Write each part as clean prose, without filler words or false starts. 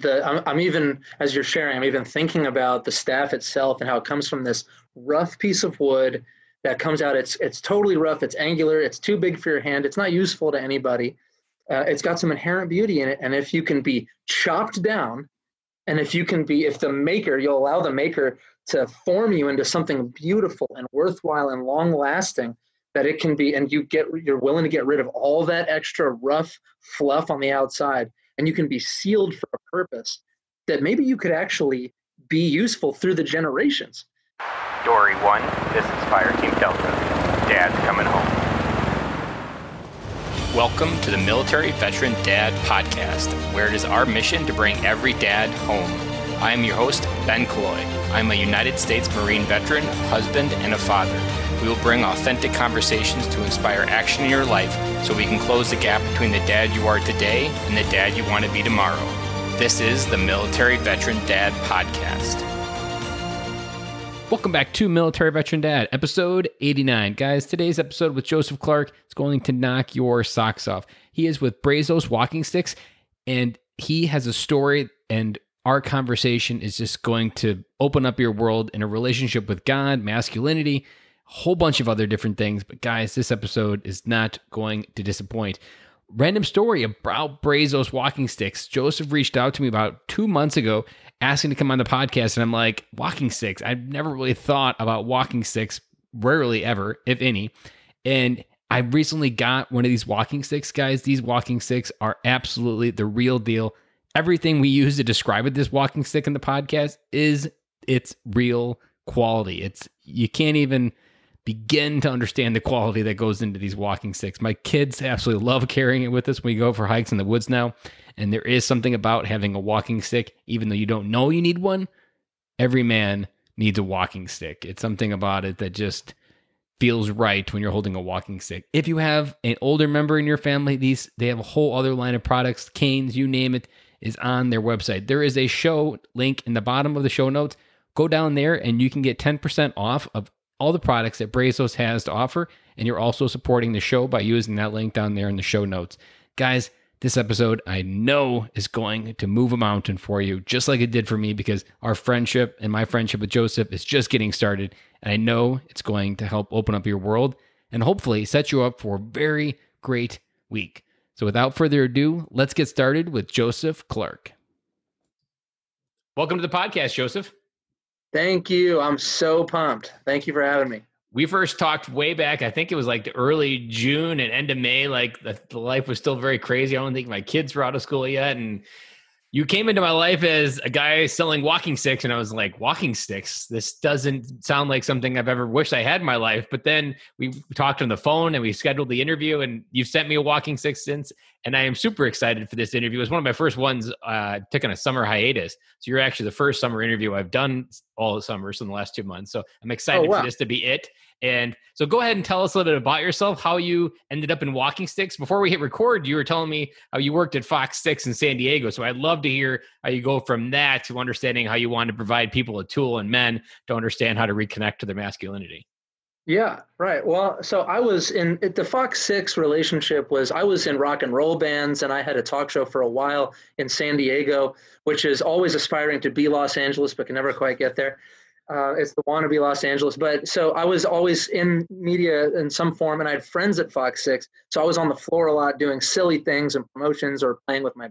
I'm even, as you're sharing, I'm even thinking about the staff itself and how it comes from this rough piece of wood that comes out. It's totally rough. It's angular. It's too big for your hand. It's not useful to anybody. It's got some inherent beauty in it. And if you can be chopped down, and if you'll allow the maker to form you into something beautiful and worthwhile and long lasting, that it can be, and you're willing to get rid of all that extra rough fluff on the outside, and you can be sealed for a purpose that maybe you could actually be useful through the generations. Dory 1, this is Fire Team Delta. Dad's coming home. Welcome to the Military Veteran Dad Podcast, where it is our mission to bring every dad home. I am your host, Ben Killoy. I'm a United States Marine veteran, husband, and a father. We will bring authentic conversations to inspire action in your life so we can close the gap between the dad you are today and the dad you want to be tomorrow. This is the Military Veteran Dad Podcast. Welcome back to Military Veteran Dad, episode 89. Guys, today's episode with Joseph Clark is going to knock your socks off. He is with Brazos Walking Sticks, and he has a story, and our conversation is just going to open up your world in a relationship with God, masculinity, a whole bunch of other different things. But guys, this episode is not going to disappoint. Random story about Brazos Walking Sticks. Joseph reached out to me about 2 months ago asking to come on the podcast, and I'm like, walking sticks? I've never really thought about walking sticks, rarely ever, if any. And I recently got one of these walking sticks, guys. These walking sticks are absolutely the real deal. Everything we use to describe it, this walking stick in the podcast, is its real quality. You can't even begin to understand the quality that goes into these walking sticks. My kids absolutely love carrying it with us when we go for hikes in the woods now. And there is something about having a walking stick, even though you don't know you need one. Every man needs a walking stick. It's something about it that just feels right when you're holding a walking stick. If you have an older member in your family, they have a whole other line of products, canes, you name it, is on their website. There is a show link in the bottom of the show notes. Go down there and you can get 10% off of all the products that Brazos has to offer, and you're also supporting the show by using that link down there in the show notes. Guys, this episode I know is going to move a mountain for you, just like it did for me, because our friendship and my friendship with Joseph is just getting started, and I know it's going to help open up your world and hopefully set you up for a very great week. So without further ado, let's get started with Joseph Clark. Welcome to the podcast, Joseph. Thank you. I'm so pumped. Thank you for having me. We first talked way back, I think it was like the early June and end of May, like the life was still very crazy. I don't think my kids were out of school yet. And you came into my life as a guy selling walking sticks. And I was like, walking sticks? This doesn't sound like something I've ever wished I had in my life. But then we talked on the phone and we scheduled the interview, and you've sent me a walking stick since. And I am super excited for this interview. It was one of my first ones taking a summer hiatus. So you're actually the first summer interview I've done all the summers in the last 2 months. So I'm excited for this to be it. And so go ahead and tell us a little bit about yourself, how you ended up in walking sticks. Before we hit record, you were telling me how you worked at Fox 6 in San Diego. So I'd love to hear how you go from that to understanding how you want to provide people a tool and men to understand how to reconnect to their masculinity. Yeah, right. Well, so I was the Fox 6 relationship I was in rock and roll bands, and I had a talk show for a while in San Diego, which is always aspiring to be Los Angeles, but can never quite get there. It's the wannabe Los Angeles. But so I was always in media in some form, and I had friends at Fox 6. So I was on the floor a lot doing silly things and promotions or playing with my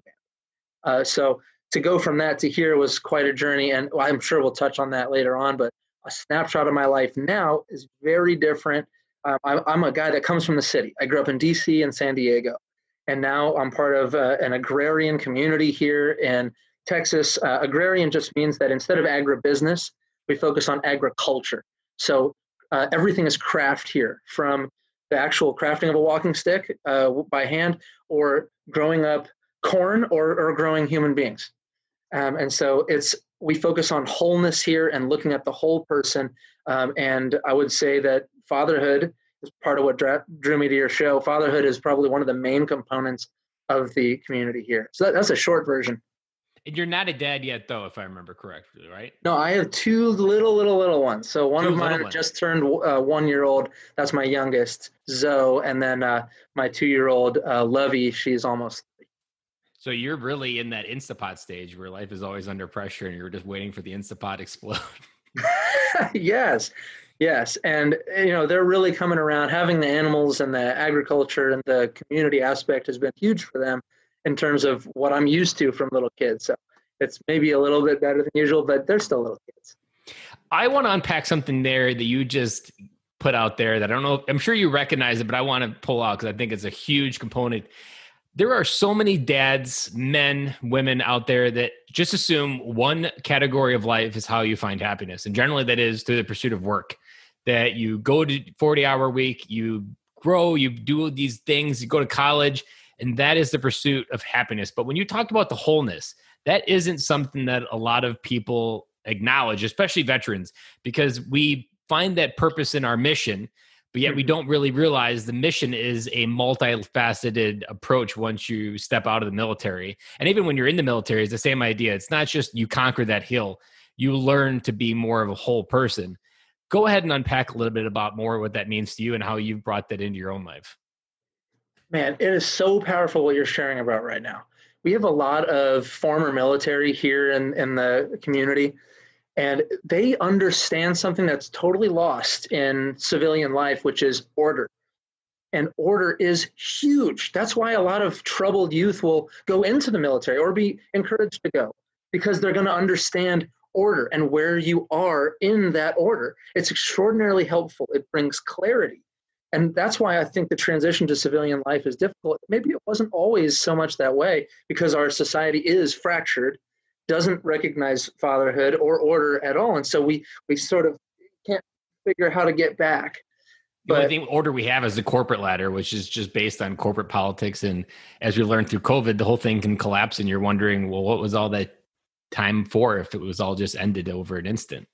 band. So to go from that to here was quite a journey. And I'm sure we'll touch on that later on. But a snapshot of my life now is very different. I'm a guy that comes from the city. I grew up in DC and San Diego. And now I'm part of an agrarian community here in Texas. Agrarian just means that instead of agribusiness, we focus on agriculture. So everything is craft here, from the actual crafting of a walking stick by hand, or growing up corn, or growing human beings. And so we focus on wholeness here and looking at the whole person. And I would say that fatherhood is part of what drew me to your show. Fatherhood is probably one of the main components of the community here. So that's a short version. And you're not a dad yet, though, if I remember correctly, right? No, I have two little ones. So one of mine just turned 1 year old. That's my youngest, Zoe. And then my 2-year-old, Lovey, she's almost 3. So you're really in that Instapot stage where life is always under pressure and you're just waiting for the Instapot to explode. Yes, yes. And, they're really coming around. Having the animals and the agriculture and the community aspect has been huge for them in terms of what I'm used to from little kids. So it's maybe a little bit better than usual, but they're still little kids. I want to unpack something there that you just put out there that I don't know. I'm sure you recognize it, but I want to pull out because I think it's a huge component. There are so many dads, men, women out there that just assume one category of life is how you find happiness. And generally that is through the pursuit of work, that you go to 40-hour week, you grow, you do these things, you go to college, and that is the pursuit of happiness. But when you talk about the wholeness, that isn't something that a lot of people acknowledge, especially veterans, because we find that purpose in our mission, but yet we don't really realize the mission is a multifaceted approach once you step out of the military. And even when you're in the military, it's the same idea. It's not just you conquer that hill. You learn to be more of a whole person. Go ahead and unpack a little bit about more what that means to you and how you've brought that into your own life. Man, it is so powerful what you're sharing about right now. We have a lot of former military here in the community, and they understand something that's totally lost in civilian life, which is order. And order is huge. That's why a lot of troubled youth will go into the military or be encouraged to go, because they're going to understand order and where you are in that order. It's extraordinarily helpful. It brings clarity. And that's why I think the transition to civilian life is difficult. Maybe it wasn't always so much that way because our society is fractured, doesn't recognize fatherhood or order at all. And so we sort of can't figure how to get back. The only thing order we have is the corporate ladder, which is just based on corporate politics. And as we learned through COVID, the whole thing can collapse and you're wondering, well, what was all that time for if it was all just ended over an instant?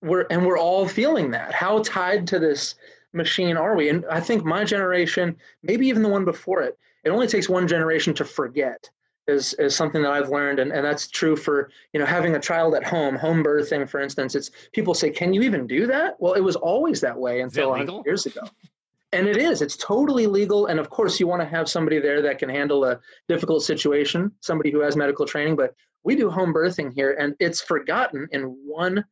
We're all feeling that. How tied to this machine are we? And I think my generation, maybe even the one before it, it only takes one generation to forget is something that I've learned. And that's true for, having a child at home birthing, for instance. It's people say, can you even do that? Well, it was always that way until 100 years ago. And it is. It's totally legal. And of course, you want to have somebody there that can handle a difficult situation, somebody who has medical training. But we do home birthing here, and it's forgotten in one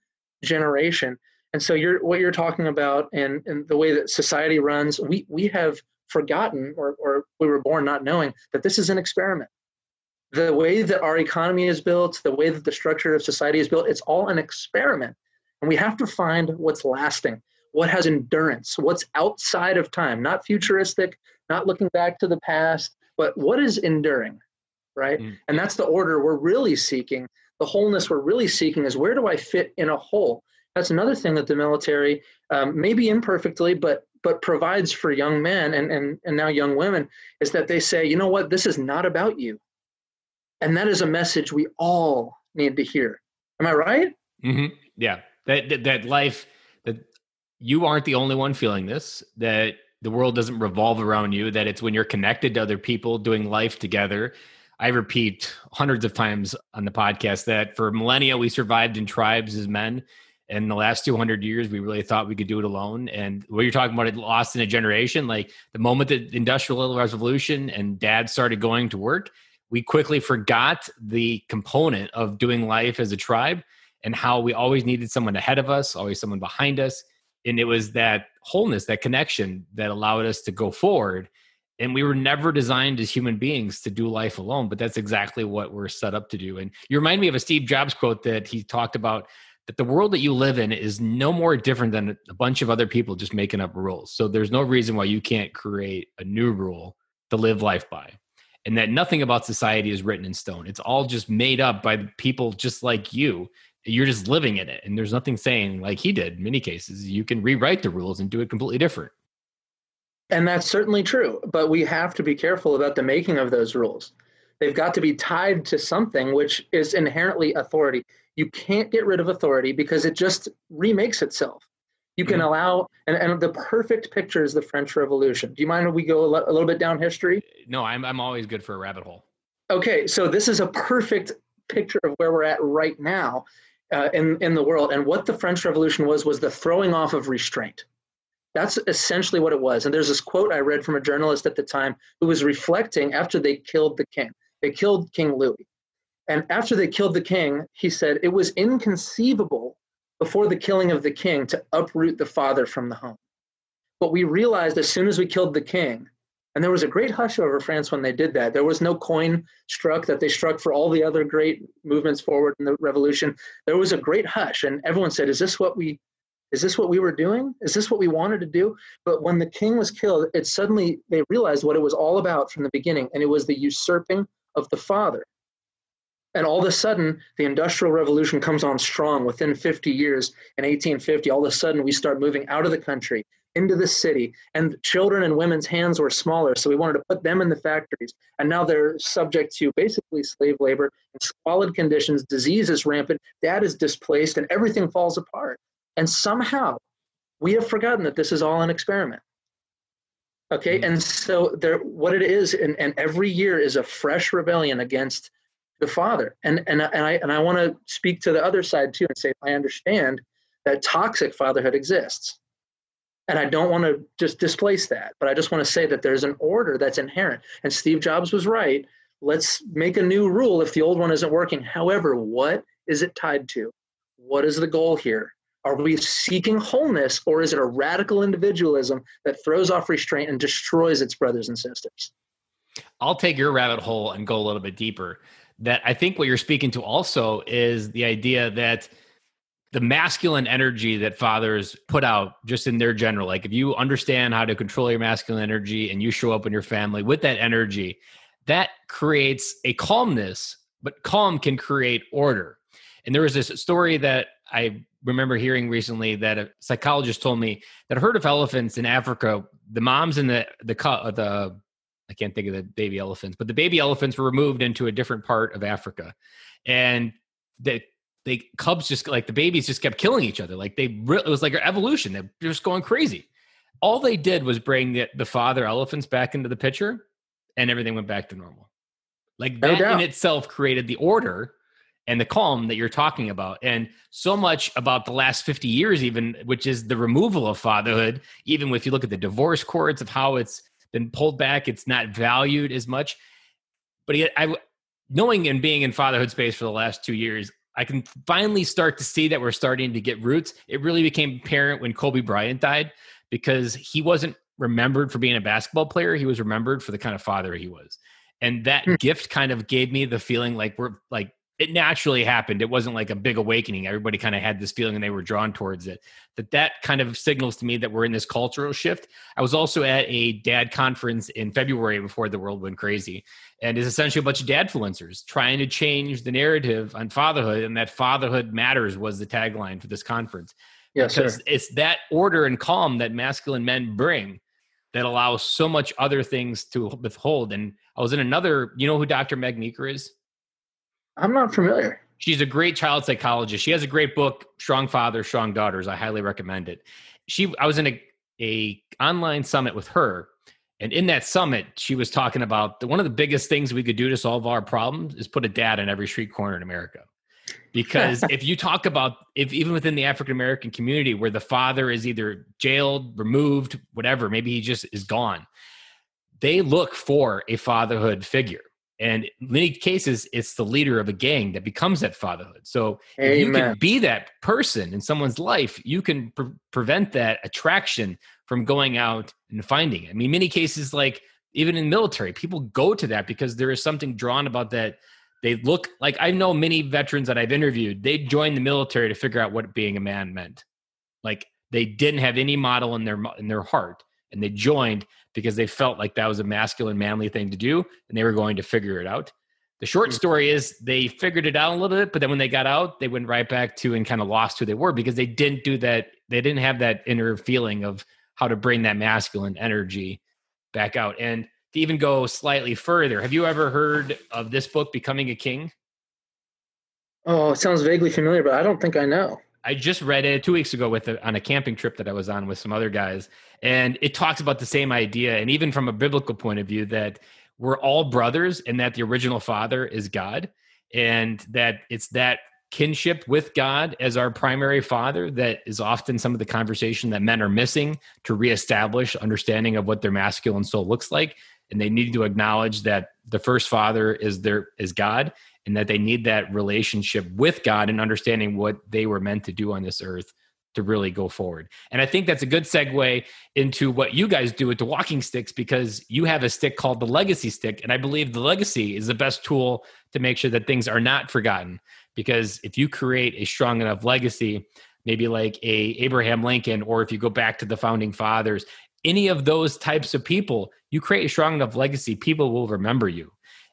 generation. And so what you're talking about and the way that society runs, we have forgotten or we were born not knowing that this is an experiment. The way that our economy is built, the way that the structure of society is built, it's all an experiment. And we have to find what's lasting, what has endurance, what's outside of time, not futuristic, not looking back to the past, but what is enduring, right? And that's the order we're really seeking. The wholeness we're really seeking is, where do I fit in a whole? That's another thing that the military, maybe imperfectly, but provides for young men and now young women, is that they say, you know what, this is not about you. And that is a message we all need to hear. Am I right? Mm-hmm. Yeah. That life, that you aren't the only one feeling this, that the world doesn't revolve around you, that it's when you're connected to other people doing life together. I repeat hundreds of times on the podcast that for millennia, we survived in tribes as men. In the last 200 years, we really thought we could do it alone. And what you're talking about, it lost in a generation, like the moment that the Industrial Revolution and dad started going to work, we quickly forgot the component of doing life as a tribe and how we always needed someone ahead of us, always someone behind us. And it was that wholeness, that connection that allowed us to go forward. And we were never designed as human beings to do life alone, but that's exactly what we're set up to do. And you remind me of a Steve Jobs quote that he talked about, that the world that you live in is no more different than a bunch of other people just making up rules. So there's no reason why you can't create a new rule to live life by. And that nothing about society is written in stone. It's all just made up by people just like you. You're just living in it. And there's nothing saying, like he did in many cases, you can rewrite the rules and do it completely different. And that's certainly true. But we have to be careful about the making of those rules. They've got to be tied to something which is inherently authority. You can't get rid of authority because it just remakes itself. You can allow, and the perfect picture is the French Revolution. Do you mind if we go a little bit down history? No, I'm always good for a rabbit hole. Okay, so this is a perfect picture of where we're at right now in the world. And what the French Revolution was the throwing off of restraint. That's essentially what it was. And there's this quote I read from a journalist at the time who was reflecting after they killed the king. They killed King Louis. And after they killed the king, he said it was inconceivable before the killing of the king to uproot the father from the home. But we realized as soon as we killed the king, and there was a great hush over France when they did that. There was no coin struck that they struck for all the other great movements forward in the revolution. There was a great hush, and everyone said, is this what we were doing? Is this what we wanted to do? But when the king was killed, they realized what it was all about from the beginning, and it was the usurping of the father. And all of a sudden, the Industrial Revolution comes on strong. Within 50 years, in 1850, all of a sudden, we start moving out of the country into the city. And children and women's hands were smaller, so we wanted to put them in the factories. And now they're subject to basically slave labor and squalid conditions. Disease is rampant. Dad is displaced, and everything falls apart. And somehow, we have forgotten that this is all an experiment. Okay, and so what it is, and every year is a fresh rebellion against the father. And I want to speak to the other side too and say, I understand that toxic fatherhood exists. And I don't want to just displace that, but I just want to say that there's an order that's inherent. And Steve Jobs was right. Let's make a new rule if the old one isn't working. However, what is it tied to? What is the goal here? Are we seeking wholeness, or is it a radical individualism that throws off restraint and destroys its brothers and sisters? I'll take your rabbit hole and go a little bit deeper. That I think what you're speaking to also is the idea that the masculine energy that fathers put out just in their general, like if you understand how to control your masculine energy and you show up in your family with that energy, that creates a calmness, but calm can create order. And there was this story that I remember hearing recently that a psychologist told me that a herd of elephants in Africa, the moms and the I can't think of the baby elephants, but the baby elephants were removed into a different part of Africa. And the cubs just, like the babies just kept killing each other. Like it was like an evolution. They were just going crazy. All they did was bring the father elephants back into the picture, and everything went back to normal. Like that in itself created the order and the calm that you're talking about. And so much about the last 50 years, even, which is the removal of fatherhood, even if you look at the divorce courts of how it's been pulled back, it's not valued as much. But knowing and being in fatherhood space for the last 2 years, I can finally start to see that we're starting to get roots. It really became apparent when Kobe Bryant died, because he wasn't remembered for being a basketball player. He was remembered for the kind of father he was. And that gift kind of gave me the feeling like it naturally happened. It wasn't like a big awakening. Everybody kind of had this feeling and they were drawn towards it. That kind of signals to me that we're in this cultural shift. I was also at a dad conference in February before the world went crazy. And it's essentially a bunch of dadfluencers trying to change the narrative on fatherhood. And that fatherhood matters was the tagline for this conference. Yes, because it's that order and calm that masculine men bring that allows so much other things to withhold. And I was in another, you know who Dr. Meg Meeker is? I'm not familiar. She's a great child psychologist. She has a great book, Strong Fathers, Strong Daughters. I highly recommend it. I was in a online summit with her. And in that summit, she was talking about one of the biggest things we could do to solve our problems is put a dad in every street corner in America. Because if you talk about, even within the African-American community where the father is either jailed, removed, whatever, maybe he just is gone, they look for a fatherhood figure. And in many cases, it's the leader of a gang that becomes that fatherhood. So if you can be that person in someone's life, you can prevent that attraction from going out and finding it. I mean, many cases, like even in military, people go to that because there is something drawn about that. They look like, I know many veterans that I've interviewed, they joined the military to figure out what being a man meant. Like they didn't have any model in their heart, and they joined because they felt like that was a masculine, manly thing to do, and they were going to figure it out. The short story is they figured it out a little bit, but then when they got out, they went right back to and kind of lost who they were because they didn't do that. They didn't have that inner feeling of how to bring that masculine energy back out. And to even go slightly further, have you ever heard of this book, Becoming a King? Oh, it sounds vaguely familiar, but I don't think I know. I just read it 2 weeks ago on a camping trip that I was on with some other guys. And it talks about the same idea. And even from a biblical point of view, that we're all brothers and that the original father is God. And that it's that kinship with God as our primary father that is often some of the conversation that men are missing to reestablish understanding of what their masculine soul looks like. and they need to acknowledge that the first father is God, and that they need that relationship with God and understanding what they were meant to do on this earth to really go forward. And I think that's a good segue into what you guys do with the walking sticks, because you have a stick called the legacy stick. And I believe the legacy is the best tool to make sure that things are not forgotten. Because if you create a strong enough legacy, maybe like a Abraham Lincoln, or if you go back to the founding fathers, any of those types of people, you create a strong enough legacy, people will remember you.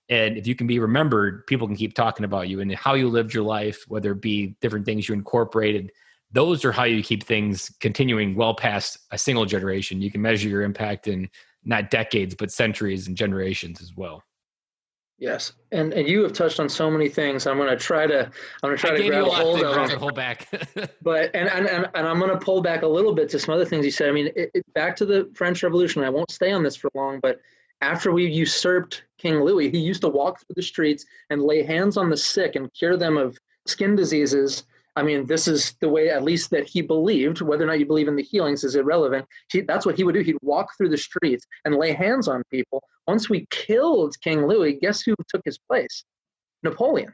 And if you can be remembered, people can keep talking about you and how you lived your life, whether it be different things you incorporated. Those are how you keep things continuing well past a single generation. You can measure your impact in not decades, but centuries and generations as well. Yes, and you have touched on so many things. I'm going to try to grab a hold of them. Hold back. But and I'm going to pull back a little bit to some other things you said. I mean, back to the French Revolution. I won't stay on this for long, but after we usurped King Louis, he used to walk through the streets and lay hands on the sick and cure them of skin diseases. I mean, this is the way, at least that he believed. Whether or not you believe in the healings is irrelevant. That's what he would do. He'd walk through the streets and lay hands on people. Once we killed King Louis, guess who took his place? Napoleon.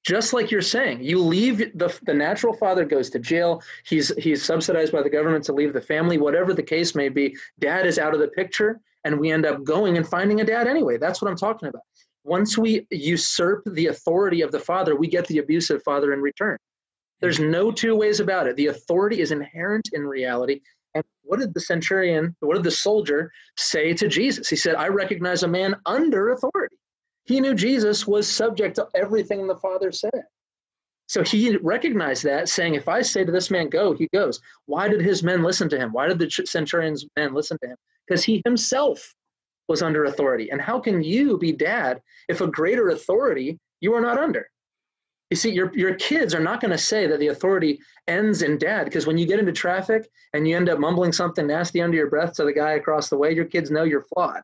Just like you're saying, you leave the natural father goes to jail. He's subsidized by the government to leave the family. Whatever the case may be, dad is out of the picture, and we end up going and finding a dad anyway. That's what I'm talking about. Once we usurp the authority of the father, we get the abusive father in return. There's no two ways about it. The authority is inherent in reality. And what did the soldier say to Jesus? He said, I recognize a man under authority. He knew Jesus was subject to everything the Father said. So he recognized that, saying, if I say to this man, go, he goes. Why did his men listen to him? Why did the centurion's men listen to him? Because he himself was under authority. And how can you be dad if a greater authority you are not under? You see, your kids are not going to say that the authority ends in dad, because when you get into traffic and you end up mumbling something nasty under your breath to the guy across the way, your kids know you're flawed.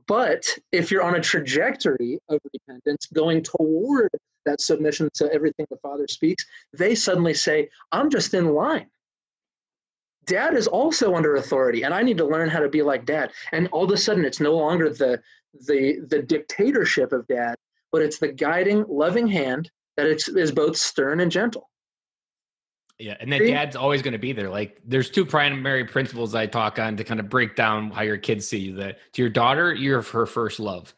But if you're on a trajectory of repentance, going toward that submission to everything the Father speaks, they suddenly say, I'm just in line. Dad is also under authority, and I need to learn how to be like dad. And all of a sudden, it's no longer the dictatorship of dad, but it's the guiding, loving hand that is both stern and gentle. Yeah, and that dad's always going to be there. Like, there's two primary principles I talk on to kind of break down how your kids see you. That to your daughter, you're her first love,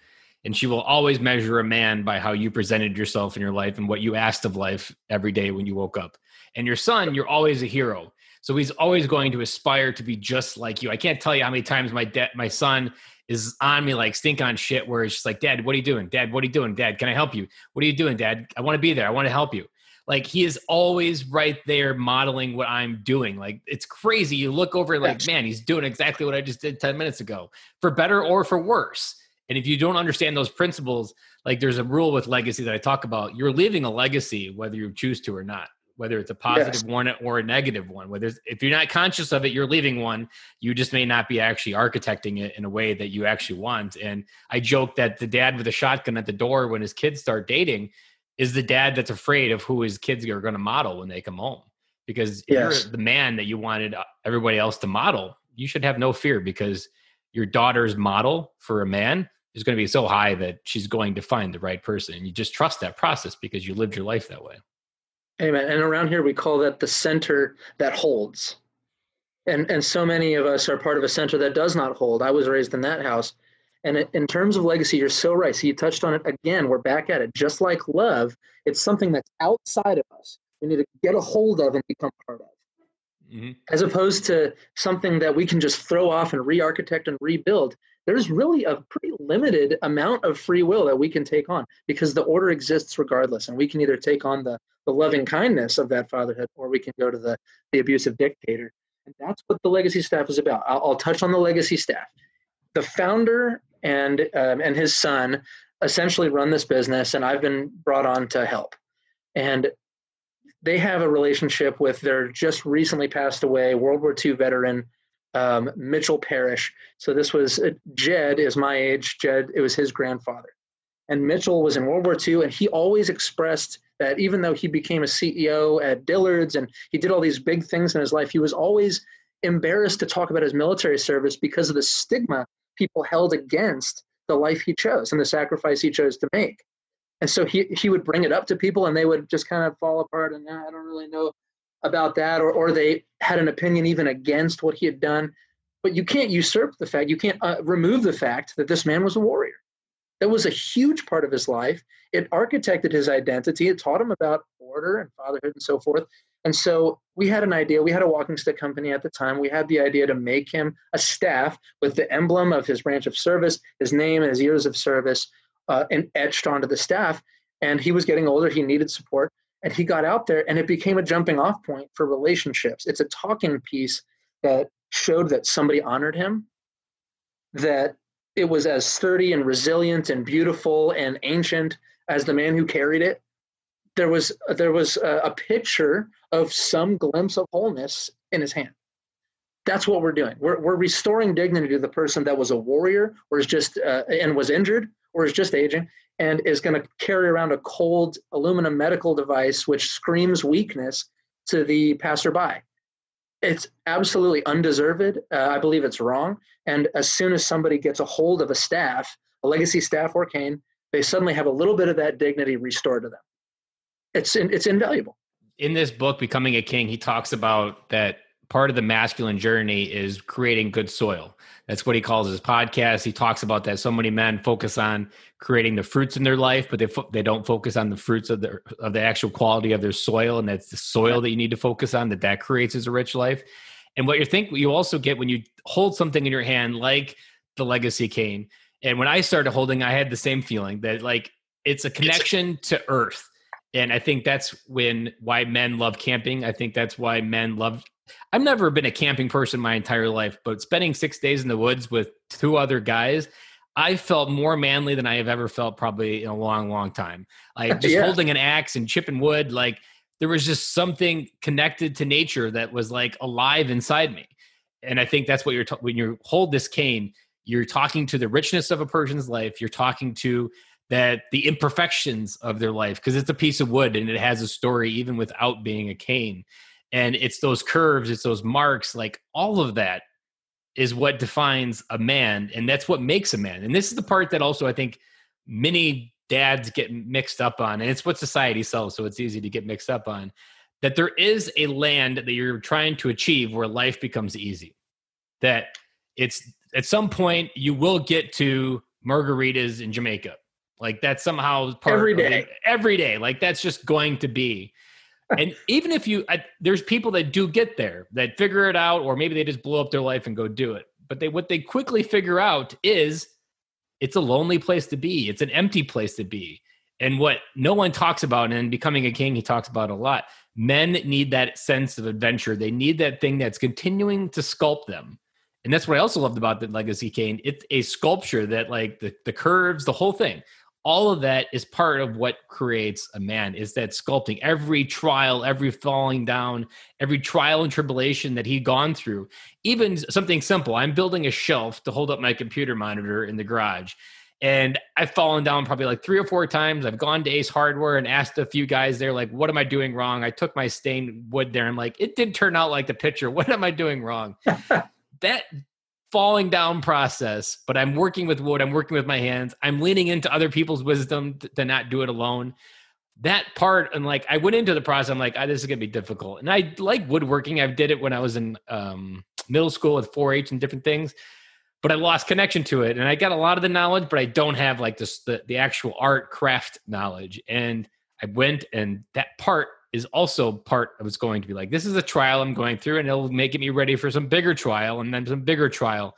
and she will always measure a man by how you presented yourself in your life and what you asked of life every day when you woke up. And your son, you're always a hero, so he's always going to aspire to be just like you. I can't tell you how many times my son is on me like stink on shit, where it's just like, Dad, what are you doing? Dad, what are you doing? Dad, can I help you? What are you doing, Dad? I want to be there. I want to help you. Like, he is always right there modeling what I'm doing. Like, it's crazy. You look over like, man, he's doing exactly what I just did 10 minutes ago, for better or for worse. And if you don't understand those principles, like, there's a rule with legacy that I talk about. You're leaving a legacy, whether you choose to or not, whether it's a positive one or a negative one. If you're not conscious of it, you're leaving one. You just may not be actually architecting it in a way that you actually want. And I joke that the dad with a shotgun at the door when his kids start dating is the dad that's afraid of who his kids are going to model when they come home. Because if you're the man that you wanted everybody else to model, you should have no fear, because your daughter's model for a man is going to be so high that she's going to find the right person. And you just trust that process because you lived your life that way. Amen. And around here, we call that the center that holds. And so many of us are part of a center that does not hold. I was raised in that house. And in terms of legacy, you're so right. So you touched on it again. We're back at it. Just like love, it's something that's outside of us. We need to get a hold of and become part of. Mm-hmm. As opposed to something that we can just throw off and re-architect and rebuild. There's really a pretty limited amount of free will that we can take on, because the order exists regardless. And we can either take on the loving kindness of that fatherhood, or we can go to the abusive dictator. And that's what the legacy staff is about. I'll touch on the legacy staff. The founder and his son essentially run this business, and I've been brought on to help. And they have a relationship with their just recently passed away World War II veteran, Mitchell Parrish. So this was, Jed is my age. Jed, it was his grandfather. And Mitchell was in World War II, and he always expressed that even though he became a CEO at Dillard's and he did all these big things in his life, he was always embarrassed to talk about his military service because of the stigma people held against the life he chose and the sacrifice he chose to make. And so he would bring it up to people and they would just kind of fall apart and I don't really know about that, or they had an opinion even against what he had done. But you can't usurp the fact, you can't remove the fact that this man was a warrior. That was a huge part of his life. It architected his identity. It taught him about order and fatherhood and so forth. And so we had an idea. We had a walking stick company at the time. We had the idea to make him a staff with the emblem of his branch of service, his name and his years of service, and etched onto the staff. And he was getting older. He needed support. And he got out there and it became a jumping off point for relationships. It's a talking piece that showed that somebody honored him, that it was as sturdy and resilient and beautiful and ancient as the man who carried it. There was a picture of some glimpse of wholeness in his hand. That's what we're doing. We're restoring dignity to the person that was a warrior or is just and was injured or is just aging and is going to carry around a cold aluminum medical device which screams weakness to the passerby. It's absolutely undeserved. I believe it's wrong. And as soon as somebody gets a hold of a staff, a legacy staff or cane, they suddenly have a little bit of that dignity restored to them. It's invaluable. In this book, Becoming a King, he talks about that part of the masculine journey is creating good soil. That's what he calls his podcast. He talks about that so many men focus on creating the fruits in their life, but they don't focus on the fruits of the actual quality of their soil, and that's the soil that you need to focus on, that creates as a rich life. And what you also get when you hold something in your hand, like the legacy cane. And when I started holding, I had the same feeling that like it's a connection to earth. And I think that's why men love camping. I think that's why men love. I've never been a camping person my entire life, but spending 6 days in the woods with 2 other guys, I felt more manly than I have ever felt probably in a long, long time. Like just holding an axe and chipping wood, like there was just something connected to nature that was like alive inside me. And I think that's what when you hold this cane, you're talking to the richness of a person's life. You're talking to the imperfections of their life, because it's a piece of wood and it has a story even without being a cane. And it's those curves, it's those marks, like all of that is what defines a man. And that's what makes a man. And this is the part that also I think many dads get mixed up on. And it's what society sells, so it's easy to get mixed up on. That there is a land that you're trying to achieve where life becomes easy. That it's at some point you will get to margaritas in Jamaica. Like that's somehow part every of day. it. Every day. Like that's just going to be. And even if there's people that do get there, that figure it out, or maybe they just blow up their life and go do it. But what they quickly figure out is it's a lonely place to be. It's an empty place to be. And what no one talks about, and in Becoming a King, he talks about a lot, men need that sense of adventure. They need that thing that's continuing to sculpt them. And that's what I also loved about the legacy cane. It's a sculpture that like the curves, the whole thing. All of that is part of what creates a man, is that sculpting. Every trial, every falling down, every trial and tribulation that he'd gone through. Even something simple. I'm building a shelf to hold up my computer monitor in the garage. And I've fallen down probably like 3 or 4 times. I've gone to Ace Hardware and asked a few guys there, like, what am I doing wrong? I took my stained wood there. I'm like, it didn't turn out like the picture. What am I doing wrong? That falling down process, but I'm working with wood. I'm working with my hands. I'm leaning into other people's wisdom to not do it alone. That part, and like I went into the process, I'm like, this is gonna be difficult. And I like woodworking. I did it when I was in middle school with 4-H and different things, but I lost connection to it. And I got a lot of the knowledge, but I don't have like the actual art craft knowledge. And I went, and that part is also part of what's going to be like, this is a trial I'm going through, and it'll make me ready for some bigger trial and then some bigger trial.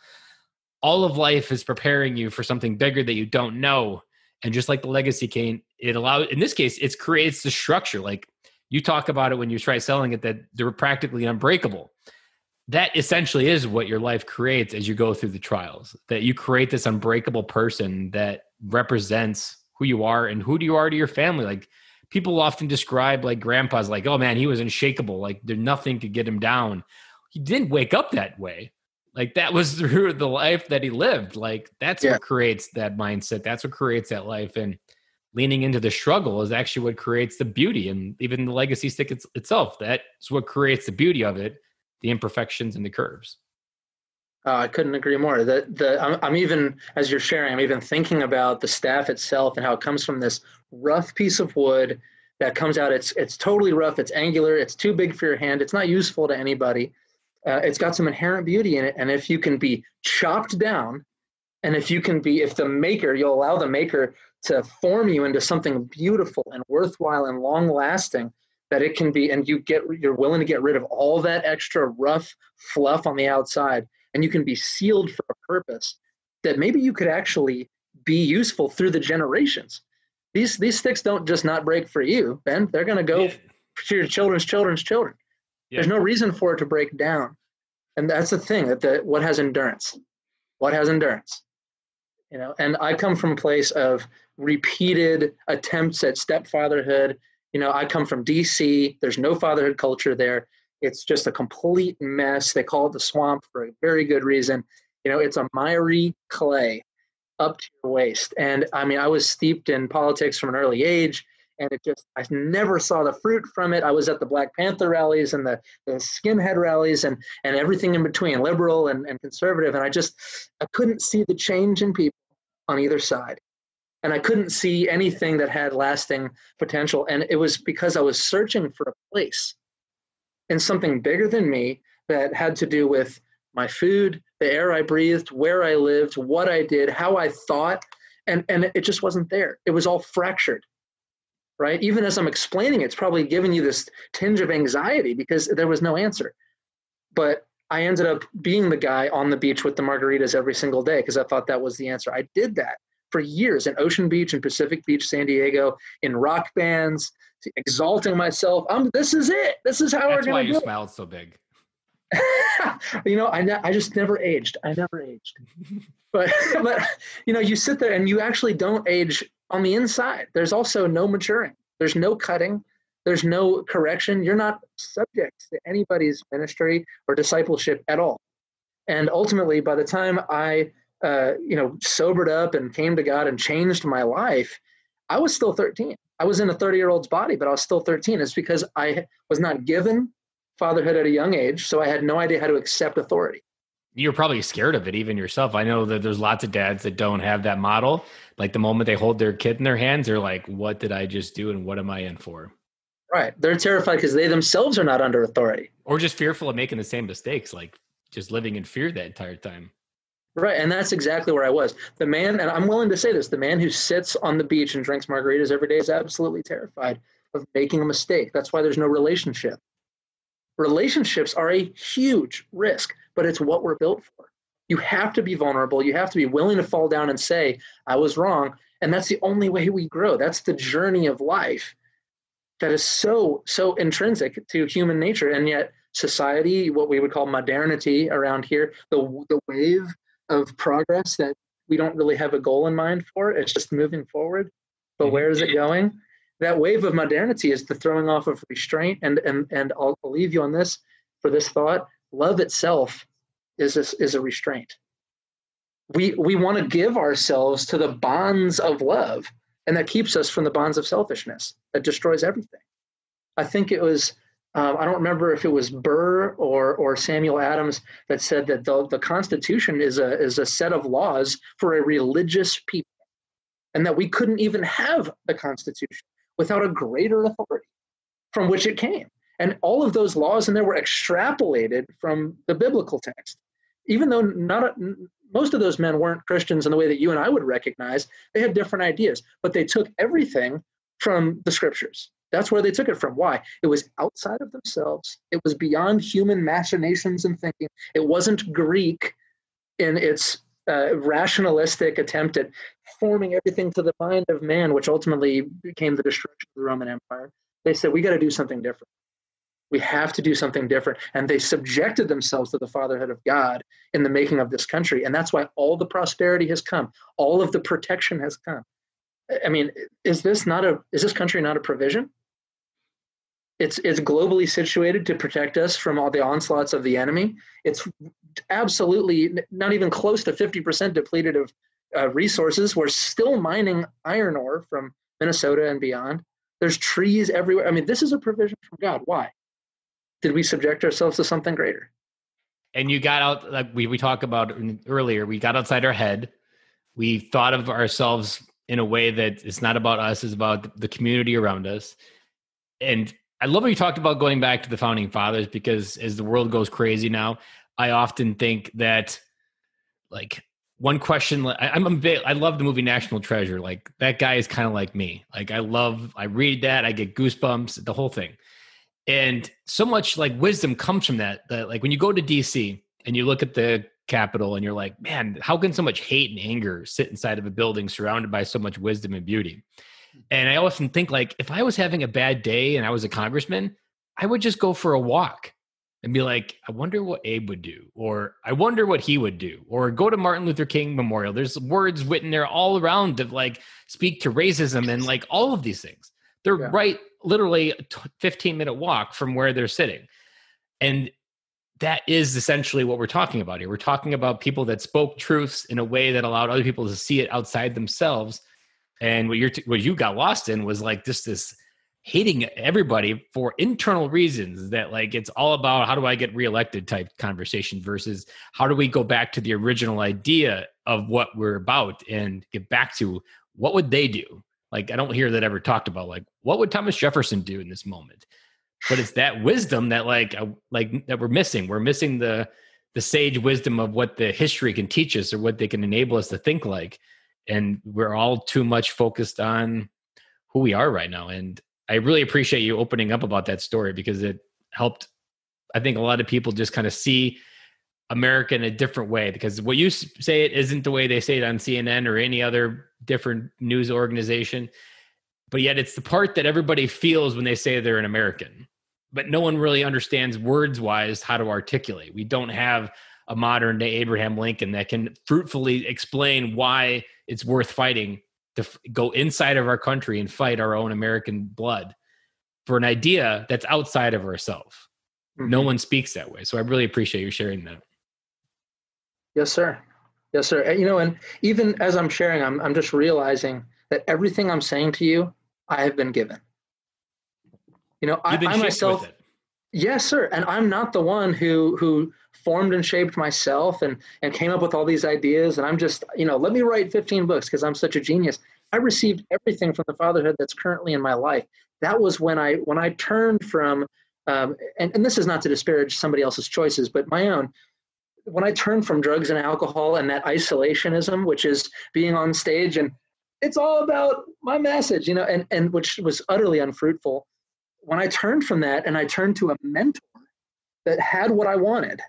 All of life is preparing you for something bigger that you don't know. And just like the legacy cane, it allows, in this case, it creates the structure. Like you talk about it when you try selling it, that they're practically unbreakable. That essentially is what your life creates as you go through the trials, that you create this unbreakable person that represents who you are and who you are to your family. Like, people often describe like grandpa's like, oh man, he was unshakable. Like there's nothing could get him down. He didn't wake up that way. Like that was through the life that he lived. Like that's what creates that mindset. That's what creates that life. And leaning into the struggle is actually what creates the beauty. And even the legacy stick itself, that's what creates the beauty of it, the imperfections and the curves. I couldn't agree more. I'm even, as you're sharing, I'm even thinking about the staff itself and how it comes from this rough piece of wood that comes out. It's totally rough. It's angular. It's too big for your hand. It's not useful to anybody. It's got some inherent beauty in it. And if you can be chopped down, and if you'll allow the maker to form you into something beautiful and worthwhile and long lasting, that it can be, and you're willing to get rid of all that extra rough fluff on the outside, and you can be sealed for a purpose that maybe you could actually be useful through the generations. These sticks don't just not break for you, Ben. They're going to go to your children's children's children. Yeah. There's no reason for it to break down. And that's the thing, what has endurance? What has endurance? And I come from a place of repeated attempts at stepfatherhood. I come from DC. There's no fatherhood culture there. It's just a complete mess. They call it the swamp for a very good reason. It's a miry clay up to your waist. And I was steeped in politics from an early age, and I never saw the fruit from it. I was at the Black Panther rallies and the skinhead rallies and everything in between, liberal and conservative. And I couldn't see the change in people on either side. And I couldn't see anything that had lasting potential. And it was because I was searching for a place in something bigger than me that had to do with my food, the air I breathed, where I lived, what I did, how I thought, and it just wasn't there. It was all fractured, right? Even as I'm explaining it, it's probably giving you this tinge of anxiety because there was no answer. But I ended up being the guy on the beach with the margaritas every single day because I thought that was the answer. I did that for years in Ocean Beach and Pacific Beach, San Diego, in rock bands, exalting myself. This is it. This is how we're going to do it. That's why you smiled so big. I just never aged. But you sit there and you actually don't age on the inside. There's also no maturing. There's no cutting. There's no correction. You're not subject to anybody's ministry or discipleship at all. And ultimately, by the time I sobered up and came to God and changed my life, I was still 13. I was in a 30-year-old's body, but I was still 13. It's because I was not given fatherhood at a young age, so I had no idea how to accept authority. You're probably scared of it even yourself. I know that there's lots of dads that don't have that model. Like the moment they hold their kid in their hands, they're like, what did I just do and what am I in for? Right. They're terrified because they themselves are not under authority. Or just fearful of making the same mistakes, like just living in fear that entire time. Right. And that's exactly where I was. The man, and I'm willing to say this, the man who sits on the beach and drinks margaritas every day is absolutely terrified of making a mistake. That's why there's no relationship. Relationships are a huge risk, but it's what we're built for. You have to be vulnerable. You have to be willing to fall down and say, I was wrong. And that's the only way we grow. That's the journey of life that is so intrinsic to human nature. And yet society, what we would call modernity around here, the wave of progress that we don't really have a goal in mind for, it's just moving forward. But where is it going? That wave of modernity is the throwing off of restraint. And I'll leave you on this for this thought. Love itself is a restraint. We want to give ourselves to the bonds of love, and that keeps us from the bonds of selfishness that destroys everything. I think it was, I don't remember if it was Burr or Samuel Adams that said that the Constitution is a set of laws for a religious people, and that we couldn't even have a Constitution without a greater authority from which it came. And all of those laws in there were extrapolated from the biblical text. Even though most of those men weren't Christians in the way that you and I would recognize, they had different ideas, but they took everything from the scriptures. That's where they took it from. Why? It was outside of themselves. It was beyond human machinations and thinking. It wasn't Greek in its rationalistic attempt at forming everything to the mind of man, which ultimately became the destruction of the Roman Empire. They said, we got to do something different. We have to do something different. And they subjected themselves to the fatherhood of God in the making of this country. And that's why all the prosperity has come. All of the protection has come. I mean, is this country not a provision? It's globally situated to protect us from all the onslaughts of the enemy. It's absolutely not even close to 50% depleted of resources. We're still mining iron ore from Minnesota and beyond. There's trees everywhere. I mean, this is a provision from God. Why? Did we subject ourselves to something greater? And you got out, like we talked about earlier, we got outside our head. We thought of ourselves in a way that it's not about us, it's about the community around us. And I love what you talked about going back to the founding fathers, because as the world goes crazy now, I often think that, like, one question, I love the movie National Treasure. Like, that guy is kind of like me. Like, I read that, I get goosebumps, the whole thing. And so much like wisdom comes from that like when you go to DC and you look at the Capitol and you're like, man, how can so much hate and anger sit inside of a building surrounded by so much wisdom and beauty? And I often think, like, if I was having a bad day and I was a congressman, I would just go for a walk and be like, I wonder what Abe would do, or I wonder what he would do, or go to Martin Luther King Memorial. There's words written there all around that like speak to racism and like all of these things. They're right, literally a 15-minute walk from where they're sitting. And that is essentially what we're talking about here. We're talking about people that spoke truths in a way that allowed other people to see it outside themselves. And what you got lost in was like just this hating everybody for internal reasons, that like it's all about how do I get reelected type conversation versus how do we go back to the original idea of what we're about and get back to what would they do? Like, I don't hear that ever talked about, like, what would Thomas Jefferson do in this moment? But it's that wisdom that that we're missing. We're missing the sage wisdom of what the history can teach us or what they can enable us to think like. And we're all too much focused on who we are right now. And I really appreciate you opening up about that story, because it helped, I think, a lot of people just kind of see America in a different way, because what you say it isn't the way they say it on CNN or any other different news organization, but yet it's the part that everybody feels when they say they're an American, but no one really understands words wise how to articulate. We don't have a modern day Abraham Lincoln that can fruitfully explain why it's worth fighting to go inside of our country and fight our own American blood for an idea that's outside of ourselves. Mm-hmm. No one speaks that way. So I really appreciate you sharing that. Yes, sir. Yes, sir. And even as I'm sharing, I'm just realizing that everything I'm saying to you, I have been given. I myself, with it. Yes, sir. And I'm not the one who formed and shaped myself and came up with all these ideas. And I'm just, let me write 15 books because I'm such a genius. I received everything from the fatherhood that's currently in my life. That was when I turned from, and this is not to disparage somebody else's choices, but my own. When I turned from drugs and alcohol and that isolationism, which is being on stage and it's all about my message, and which was utterly unfruitful. When I turned from that and I turned to a mentor that had what I wanted,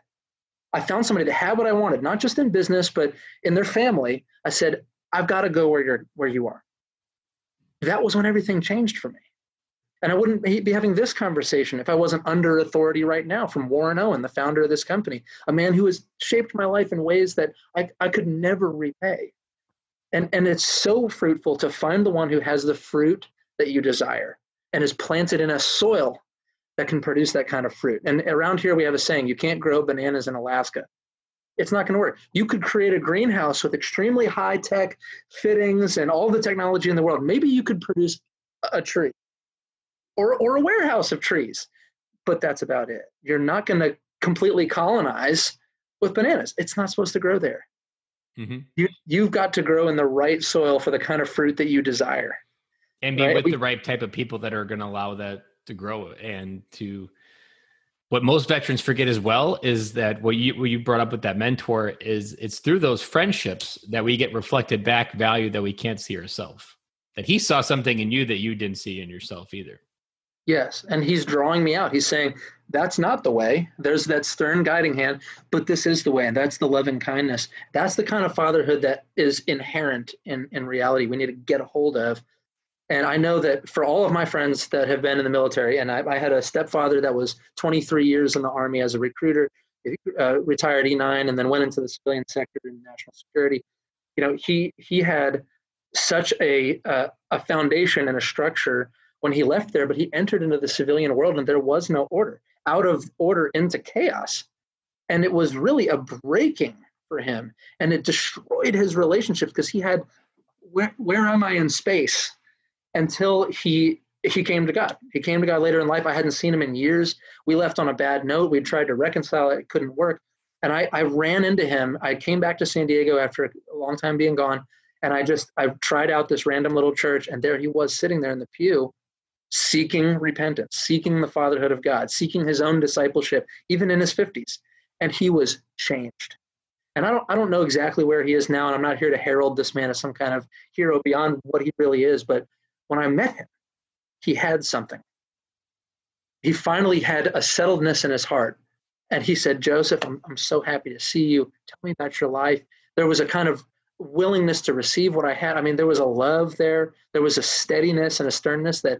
I found somebody that had what I wanted, not just in business, but in their family. I said, I've got to go where you are. That was when everything changed for me. And I wouldn't be having this conversation if I wasn't under authority right now from Warren Owen, the founder of this company, a man who has shaped my life in ways that I could never repay. And it's so fruitful to find the one who has the fruit that you desire and is planted in a soil that can produce that kind of fruit. And around here, we have a saying, you can't grow bananas in Alaska. It's not going to work. You could create a greenhouse with extremely high-tech fittings and all the technology in the world. Maybe you could produce a tree. Or a warehouse of trees, but that's about it. You're not going to completely colonize with bananas. It's not supposed to grow there. Mm-hmm. You've got to grow in the right soil for the kind of fruit that you desire. And be with the right type of people that are going to allow that to grow. And what most veterans forget as well is that what you brought up with that mentor is it's through those friendships that we get reflected back value that we can't see ourselves. That he saw something in you that you didn't see in yourself either. Yes, and he's drawing me out. He's saying, that's not the way. There's that stern guiding hand, but this is the way, and that's the love and kindness. That's the kind of fatherhood that is inherent in reality we need to get a hold of. And I know that for all of my friends that have been in the military, and I had a stepfather that was 23 years in the Army as a recruiter, retired E9, and then went into the civilian sector in national security. He had such a foundation and a structure when he left there, but he entered into the civilian world and there was no order, out of order into chaos. And it was really a breaking for him. And it destroyed his relationships because he had, where am I in space? Until he came to God. He came to God later in life. I hadn't seen him in years. We left on a bad note. We tried to reconcile it. It couldn't work. And I ran into him. I came back to San Diego after a long time being gone. And I tried out this random little church, and there he was sitting there in the pew, seeking repentance, seeking the fatherhood of God, seeking his own discipleship, even in his 50s. And he was changed. And I don't know exactly where he is now, and I'm not here to herald this man as some kind of hero beyond what he really is. But when I met him, he had something. He finally had a settledness in his heart. And he said, Joseph, I'm so happy to see you. Tell me about your life. There was a kind of willingness to receive what I had. I mean, there was a love there. There was a steadiness and a sternness that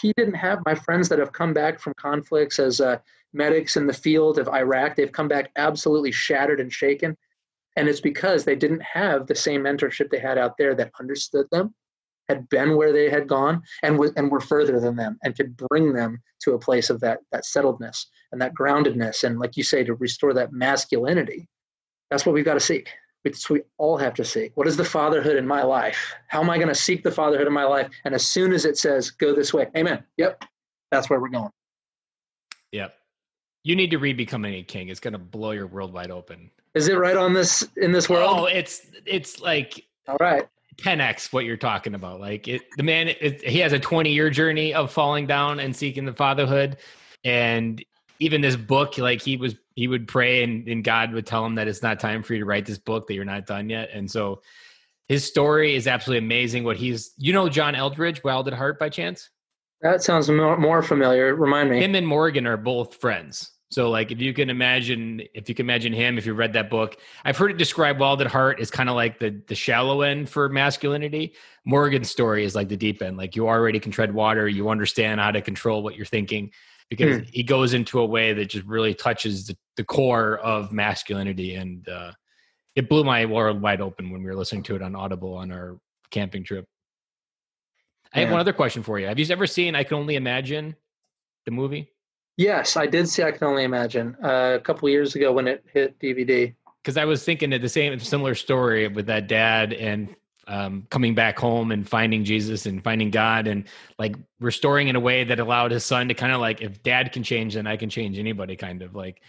he didn't have. My friends that have come back from conflicts as medics in the field of Iraq, they've come back absolutely shattered and shaken. And it's because they didn't have the same mentorship they had out there that understood them, had been where they had gone, and were further than them, and could bring them to a place of that settledness and that groundedness. And like you say, to restore that masculinity. That's what we've got to seek. We all have to seek. What is the fatherhood in my life? How am I going to seek the fatherhood in my life? And as soon as it says, go this way, amen. Yep. That's where we're going. Yep. You need to read Becoming a King. It's going to blow your world wide open. Is it right on in this world? Oh, it's like all right. 10x what you're talking about. Like the man, he has a 20-year journey of falling down and seeking the fatherhood. And even this book, like he would pray and God would tell him that it's not time for you to write this book, that you're not done yet. And so his story is absolutely amazing. John Eldridge, Wild at Heart by chance? That sounds more familiar. Remind me. Him and Morgan are both friends. So like, if you can imagine him, if you read that book, I've heard it described Wild at Heart as kind of like the shallow end for masculinity. Morgan's story is like the deep end. Like you already can tread water. You understand how to control what you're thinking, because he goes into a way that just really touches the core of masculinity. And it blew my world wide open when we were listening to it on Audible on our camping trip. I have one other question for you. Have you ever seen I Can Only Imagine, the movie? Yes, I did see I Can Only Imagine a couple of years ago when it hit DVD. Because I was thinking of similar story with that dad and coming back home and finding Jesus and finding God and like restoring in a way that allowed his son to kind of like, if dad can change, then I can change anybody, kind of like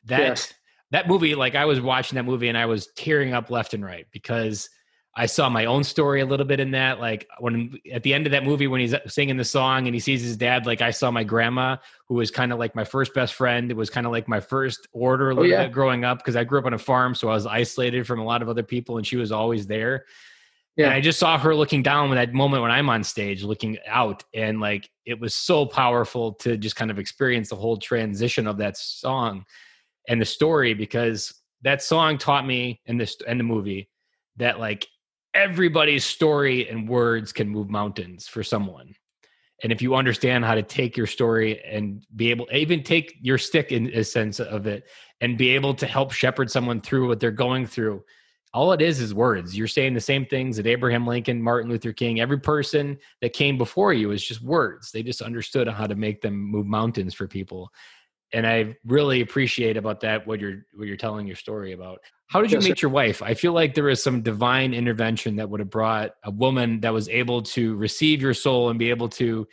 that. Yes. That movie, like I was watching that movie and I was tearing up left and right because I saw my own story a little bit in that. Like when at the end of that movie, when he's singing the song and he sees his dad, like I saw my grandma, who was kind of like my first best friend. It was kind of like my first order bit growing up, because I grew up on a farm. So I was isolated from a lot of other people and she was always there. Yeah. And I just saw her looking down with that moment when I'm on stage looking out. And like, it was so powerful to just kind of experience the whole transition of that song and the story, because that song taught me in the movie that like, everybody's story and words can move mountains for someone. And if you understand how to take your story and be able, even take your stick in a sense of it and be able to help shepherd someone through what they're going through, all it is words. You're saying the same things that Abraham Lincoln, Martin Luther King, every person that came before you is just words. They just understood how to make them move mountains for people. And I really appreciate about that, what you're telling your story about. How did you meet your wife? I feel like there was some divine intervention that would have brought a woman that was able to receive your soul and be able to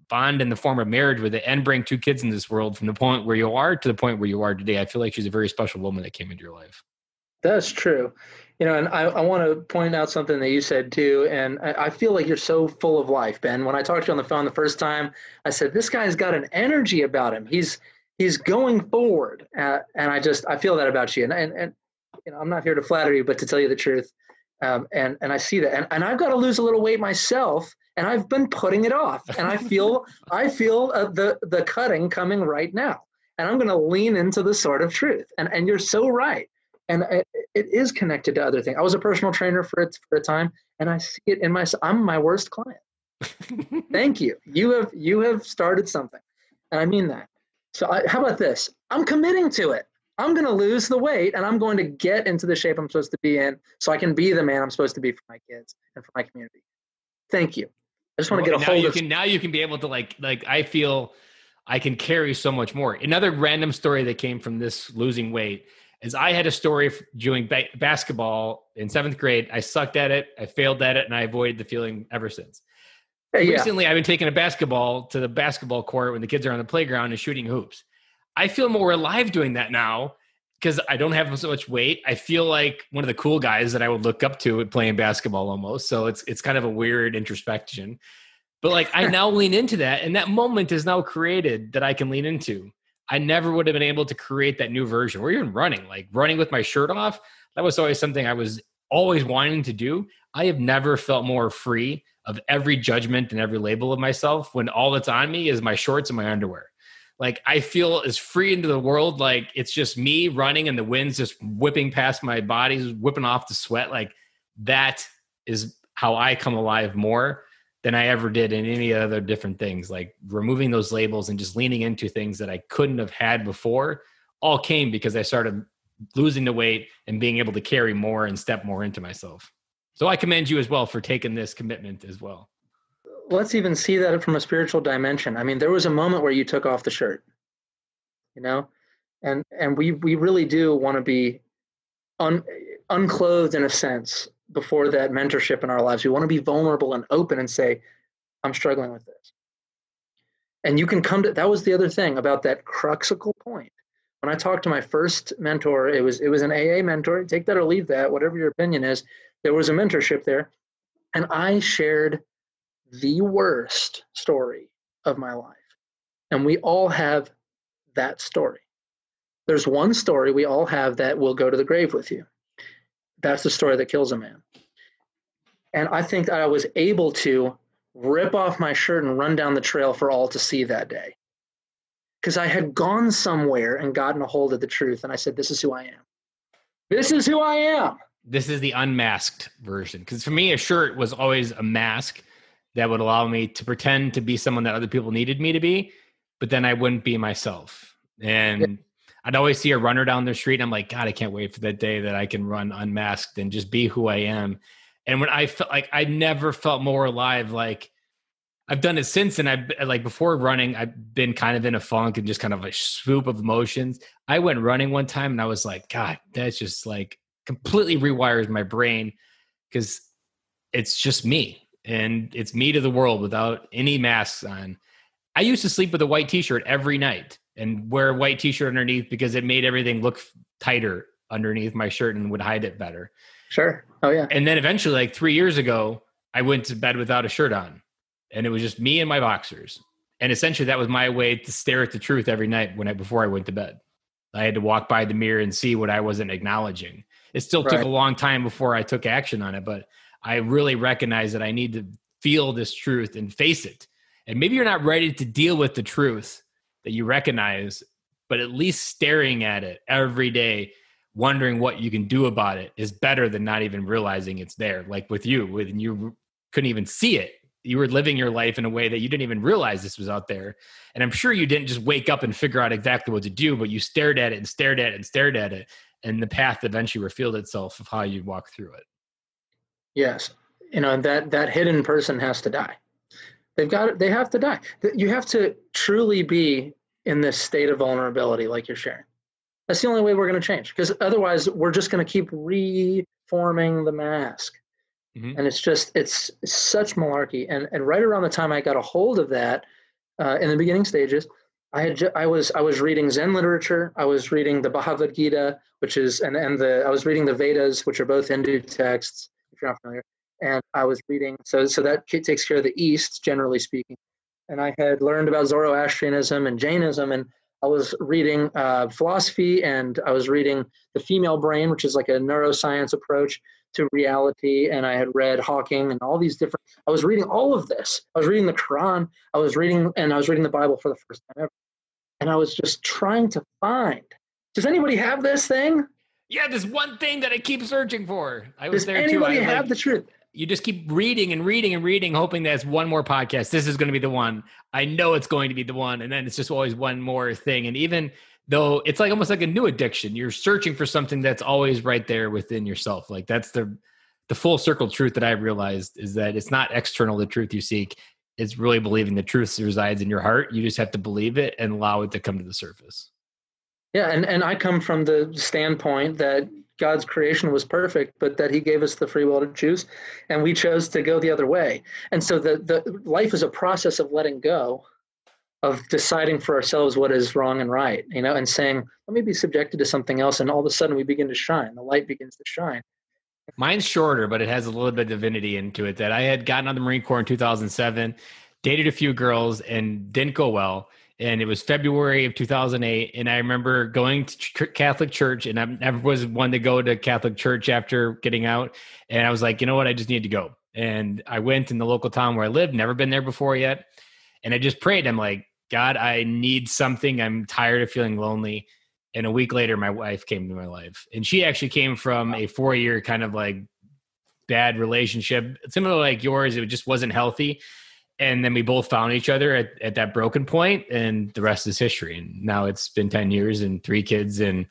bond in the form of marriage with it and bring 2 kids in this world from the point where you are to the point where you are today. I feel like she's a very special woman that came into your life. That's true. And I want to point out something that you said too. And I feel like you're so full of life, Ben. When I talked to you on the phone the first time, I said, this guy's got an energy about him. He's going forward. And I feel that about you. And I'm not here to flatter you, but to tell you the truth. And I see that. And I've got to lose a little weight myself. And I've been putting it off. And I feel the cutting coming right now. And I'm going to lean into the sword of truth. And you're so right. And it is connected to other things. I was a personal trainer for a time, and I see it in myself. I'm my worst client. Thank you. You have started something. And I mean that. So how about this? I'm committing to it. I'm going to lose the weight, and I'm going to get into the shape I'm supposed to be in so I can be the man I'm supposed to be for my kids and for my community. Thank you. I just want to get a hold of it. Now you can be able to like I feel I can carry so much more. Another random story that came from this losing weight is I had a story doing basketball in 7th grade. I sucked at it. I failed at it, and I avoided the feeling ever since. Recently, I've been taking a basketball to the basketball court when the kids are on the playground and shooting hoops. I feel more alive doing that now. because I don't have so much weight, I feel like one of the cool guys that I would look up to at playing basketball almost. So it's kind of a weird introspection. But like I now lean into that, and that moment is now created that I can lean into. I never would have been able to create that new version, or even running with my shirt off. That was always something I was always wanting to do. I have never felt more free of every judgment and every label of myself when all that's on me is my shorts and my underwear. Like I feel as free into the world. Like it's just me running and the wind's just whipping past my body, whipping off the sweat. Like that is how I come alive more than I ever did in any other different things. Like removing those labels and just leaning into things that I couldn't have had before all came because I started losing the weight and being able to carry more and step more into myself. So I commend you as well for taking this commitment as well. Let's even see that from a spiritual dimension. I mean, there was a moment where you took off the shirt, you know, and we really do want to be unclothed in a sense before that mentorship in our lives. We want to be vulnerable and open and say, I'm struggling with this. And you can come to, that was the other thing about that cruxical point. When I talked to my first mentor, it was an AA mentor, take that or leave that, whatever your opinion is. There was a mentorship there. And I shared the worst story of my life. And we all have that story. There's one story we all have that will go to the grave with you. That's the story that kills a man. And I think that I was able to rip off my shirt and run down the trail for all to see that day. Because I had gone somewhere and gotten a hold of the truth. And I said, this is who I am. This is who I am. This is the unmasked version. Because for me, a shirt was always a mask that would allow me to pretend to be someone that other people needed me to be, but then I wouldn't be myself. And I'd always see a runner down the street and I'm like, God, I can't wait for that day that I can run unmasked and just be who I am. And when I felt like I never felt more alive, like I've done it since. And I've like before running, I've been kind of in a funk and just kind of a swoop of emotions. I went running one time and I was like, God, that's just like completely rewires my brain because it's just me. And it's me to the world without any masks on. I used to sleep with a white t-shirt every night and wear a white t-shirt underneath because it made everything look tighter underneath my shirt and would hide it better. Sure. Oh, yeah. And then eventually, like 3 years ago, I went to bed without a shirt on. And it was just me and my boxers. And essentially, that was my way to stare at the truth every night before I went to bed. I had to walk by the mirror and see what I wasn't acknowledging. It still took a long time before I took action on it, but I really recognize that I need to feel this truth and face it. And maybe you're not ready to deal with the truth that you recognize, but at least staring at it every day, wondering what you can do about it is better than not even realizing it's there. Like with you, when you couldn't even see it, you were living your life in a way that you didn't even realize this was out there. And I'm sure you didn't just wake up and figure out exactly what to do, but you stared at it and stared at it and stared at it. And the path eventually revealed itself of how you walk through it. Yes. You know, that hidden person has to die. They have to die. You have to truly be in this state of vulnerability like you're sharing. That's the only way we're going to change, because otherwise we're just going to keep reforming the mask. Mm-hmm. And it's such malarkey. And right around the time I got a hold of that, in the beginning stages, I was reading Zen literature. I was reading the Bhagavad Gita, which is, I was reading the Vedas, which are both Hindu texts, if you're not familiar. And I was reading, so that takes care of the East, generally speaking. And I had learned about Zoroastrianism and Jainism, and I was reading philosophy, and I was reading the female brain, which is like a neuroscience approach to reality. And I had read Hawking and all these different, I was reading all of this. I was reading the Quran, I was reading the Bible for the first time ever. And I was just trying to find, does anybody have this thing? Yeah, there's one thing that I keep searching for. I was does there too. Does anybody have the truth? You just keep reading and reading and reading, hoping there's one more podcast. This is going to be the one. I know it's going to be the one. And then it's just always one more thing. And even though it's like almost like a new addiction, you're searching for something that's always right there within yourself. Like that's the full circle truth that I realized is that it's not external, the truth you seek. It's really believing the truth resides in your heart. You just have to believe it and allow it to come to the surface. Yeah. And I come from the standpoint that God's creation was perfect, but that he gave us the free will to choose, and we chose to go the other way. And so the life is a process of letting go of deciding for ourselves what is wrong and right, and saying, let me be subjected to something else. And all of a sudden we begin to shine. The light begins to shine. Mine's shorter, but it has a little bit of divinity into it. That I had gotten out of the Marine Corps in 2007, dated a few girls, and didn't go well. And it was February of 2008. And I remember going to Catholic church, and I never was one to go to Catholic church after getting out. And I was like, you know what? I just need to go. And I went in the local town where I lived, never been there before yet. And I just prayed. I'm like, God, I need something. I'm tired of feeling lonely. And a week later, my wife came to my life. And she actually came from a 4-year kind of like bad relationship, similar like yours. It just wasn't healthy. And then we both found each other at that broken point, and the rest is history. And now it's been 10 years and 3 kids. And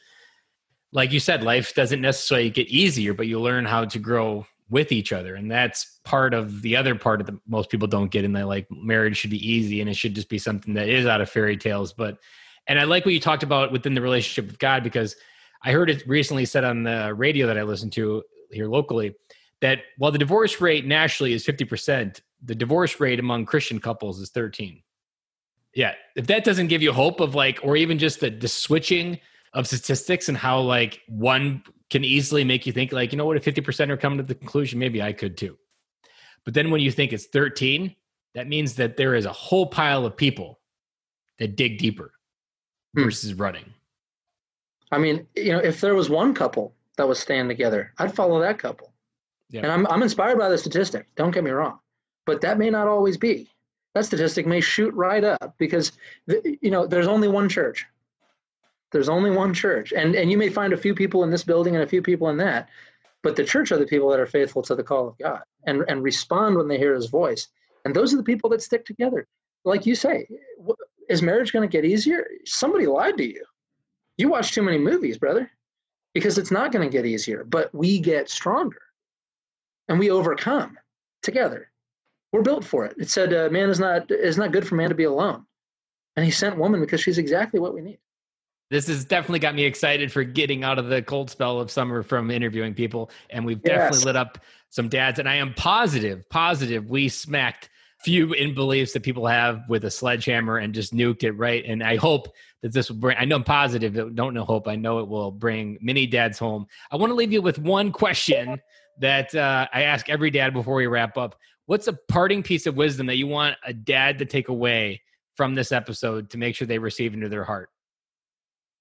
like you said, life doesn't necessarily get easier, but you learn how to grow with each other. And that's part of the other part of the most people don't get in that, like, marriage should be easy and it should just be something that is out of fairy tales. And I like what you talked about within the relationship with God, because I heard it recently said on the radio that I listened to here locally that while the divorce rate nationally is 50%, the divorce rate among Christian couples is 13. Yeah. If that doesn't give you hope of like, or even just the switching of statistics and how like one can easily make you think like, you know what, if 50% are coming to the conclusion, maybe I could too. But then when you think it's 13, that means that there is a whole pile of people that dig deeper versus running. I mean, if there was one couple that was staying together, I'd follow that couple. Yeah. And I'm inspired by the statistic. Don't get me wrong, but that may not always be. That statistic may shoot right up because, there's only one church. There's only one church. And you may find a few people in this building and a few people in that, but the church are the people that are faithful to the call of God and respond when they hear his voice. And those are the people that stick together. Like you say, is marriage going to get easier? Somebody lied to you. You watch too many movies, brother, because it's not going to get easier, but we get stronger and we overcome together. We're built for it. It said, man is not good for man to be alone. And he sent woman because she's exactly what we need. This has definitely got me excited for getting out of the cold spell of summer from interviewing people. And we've definitely lit up some dads. And I am positive we smacked few in beliefs that people have with a sledgehammer and just nuked it, right? And I hope that this will bring, I know I'm positive, don't know hope, I know it will bring many dads home. I want to leave you with one question that I ask every dad before we wrap up. What's a parting piece of wisdom that you want a dad to take away from this episode to make sure they receive into their heart?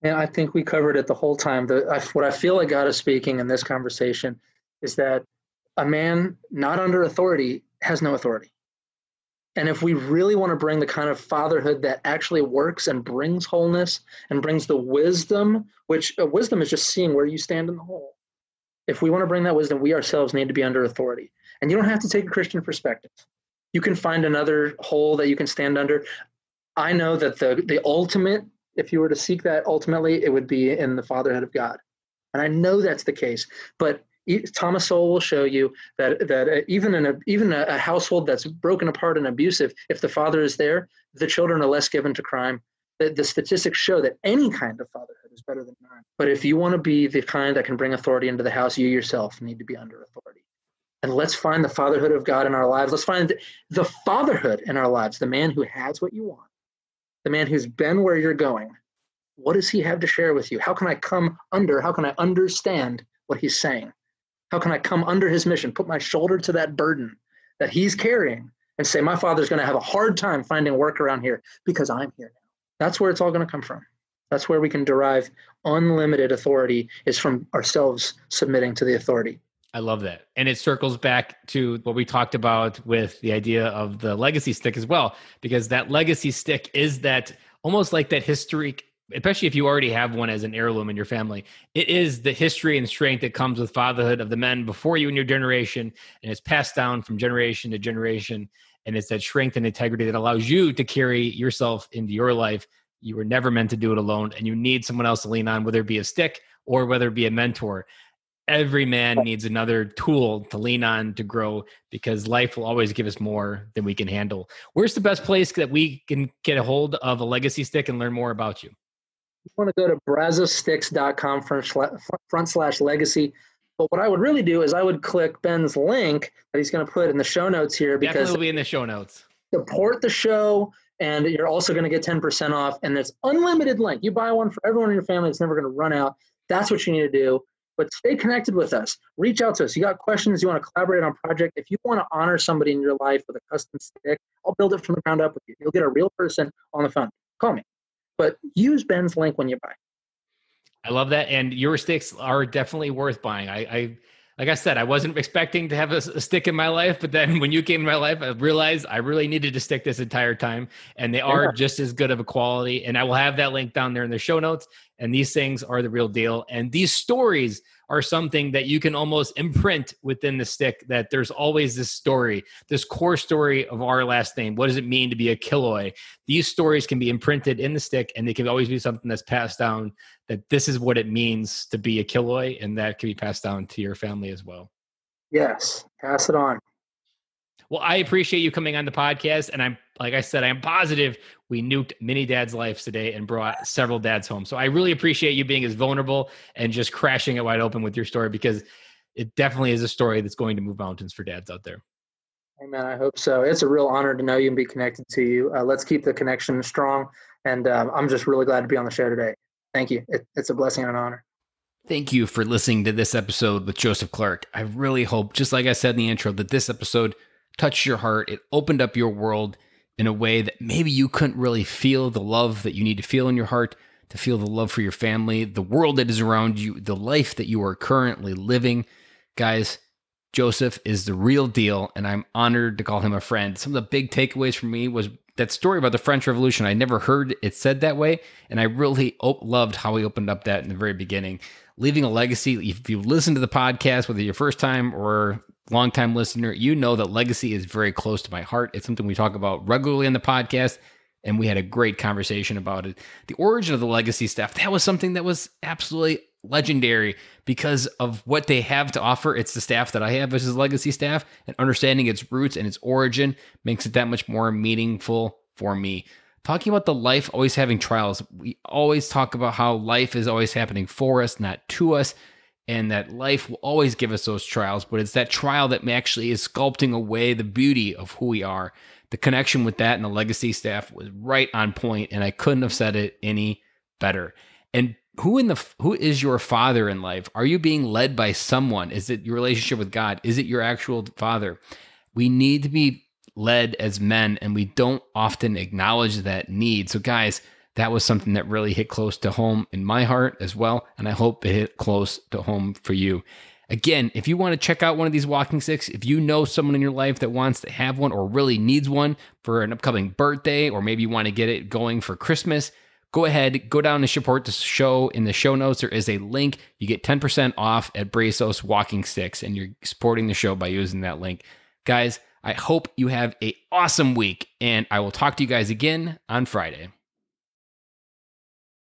And I think we covered it the whole time. What I feel like God is speaking in this conversation is that a man not under authority has no authority. And if we really want to bring the kind of fatherhood that actually works and brings wholeness and brings the wisdom, which wisdom is just seeing where you stand in the hole. If we want to bring that wisdom, we ourselves need to be under authority. And you don't have to take a Christian perspective. You can find another hole that you can stand under. I know that the ultimate, if you were to seek that ultimately, it would be in the fatherhood of God. And I know that's the case. But Thomas Sowell will show you that even a household that's broken apart and abusive, if the father is there, the children are less given to crime. The statistics show that any kind of fatherhood is better than none. But if you want to be the kind that can bring authority into the house, you yourself need to be under authority. And let's find the fatherhood of God in our lives. Let's find the fatherhood in our lives, the man who has what you want, the man who's been where you're going. What does he have to share with you? How can I come under? How can I understand what he's saying? How can I come under his mission, put my shoulder to that burden that he's carrying and say, my father's going to have a hard time finding work around here because I'm here now. That's where it's all going to come from. That's where we can derive unlimited authority, is from ourselves submitting to the authority. I love that. And it circles back to what we talked about with the idea of the legacy stick as well, because that legacy stick is that almost like that history, especially if you already have one as an heirloom in your family. It is the history and strength that comes with fatherhood of the men before you in your generation, and it's passed down from generation to generation. And it's that strength and integrity that allows you to carry yourself into your life. You were never meant to do it alone, and you need someone else to lean on, whether it be a stick or whether it be a mentor. Every man needs another tool to lean on to grow, because life will always give us more than we can handle. Where's the best place that we can get a hold of a legacy stick and learn more about you? You want to go to brazosticks.com/legacy. But what I would really do is I would click Ben's link that he's going to put in the show notes here, because definitely will be in the show notes. Support the show. And you're also going to get 10% off. And there's unlimited length. You buy one for everyone in your family. It's never going to run out. That's what you need to do. But stay connected with us. Reach out to us. You got questions, you want to collaborate on a project. If you want to honor somebody in your life with a custom stick, I'll build it from the ground up with you. You'll get a real person on the phone. Call me. But use Ben's link when you buy. I love that. And your sticks are definitely worth buying. I like I said, I wasn't expecting to have a stick in my life, but then when you came in my life, I realized I really needed a stick this entire time, and they are just as good of a quality. And I will have that link down there in the show notes. And these things are the real deal. And these stories are something that you can almost imprint within the stick, that there's always this story, this core story of our last name. What does it mean to be a Killoy? These stories can be imprinted in the stick, and they can always be something that's passed down, that this is what it means to be a Killoy, and that can be passed down to your family as well. Yes, pass it on. Well, I appreciate you coming on the podcast, and I'm, like I said, I'm positive we nuked many dads' lives today and brought several dads home. So I really appreciate you being as vulnerable and just crashing it wide open with your story, because it definitely is a story that's going to move mountains for dads out there. Amen. I hope so. It's a real honor to know you and be connected to you. Let's keep the connection strong. And I'm just really glad to be on the show today. Thank you. It's a blessing and an honor. Thank you for listening to this episode with Joseph Clark. I really hope, just like I said in the intro, that this episode touched your heart. It opened up your world in a way that maybe you couldn't really feel the love that you need to feel in your heart, to feel the love for your family, the world that is around you, the life that you are currently living. Guys, Joseph is the real deal, and I'm honored to call him a friend. Some of the big takeaways for me was that story about the French Revolution. I never heard it said that way, and I really loved how he opened up that in the very beginning. Leaving a legacy. If you listen to the podcast, whether you're first time or longtime listener, you know that legacy is very close to my heart. It's something we talk about regularly on the podcast, and we had a great conversation about it. The origin of the legacy staff, that was something that was absolutely legendary because of what they have to offer. It's the staff that I have as his legacy staff, and understanding its roots and its origin makes it that much more meaningful for me. Talking about the life always having trials, we always talk about how life is always happening for us, not to us, and that life will always give us those trials, but it's that trial that actually is sculpting away the beauty of who we are. The connection with that and the legacy staff was right on point, and I couldn't have said it any better. And who is your father in life? Are you being led by someone? Is it your relationship with God? Is it your actual father? We need to be led as men, and we don't often acknowledge that need. So guys, that was something that really hit close to home in my heart as well, and I hope it hit close to home for you. Again, if you want to check out one of these walking sticks, if you know someone in your life that wants to have one or really needs one for an upcoming birthday, or maybe you want to get it going for Christmas, go ahead, go down and support the show. In the show notes, there is a link. You get 10% off at Brazos Walking Sticks, and you're supporting the show by using that link. Guys, I hope you have an awesome week, and I will talk to you guys again on Friday.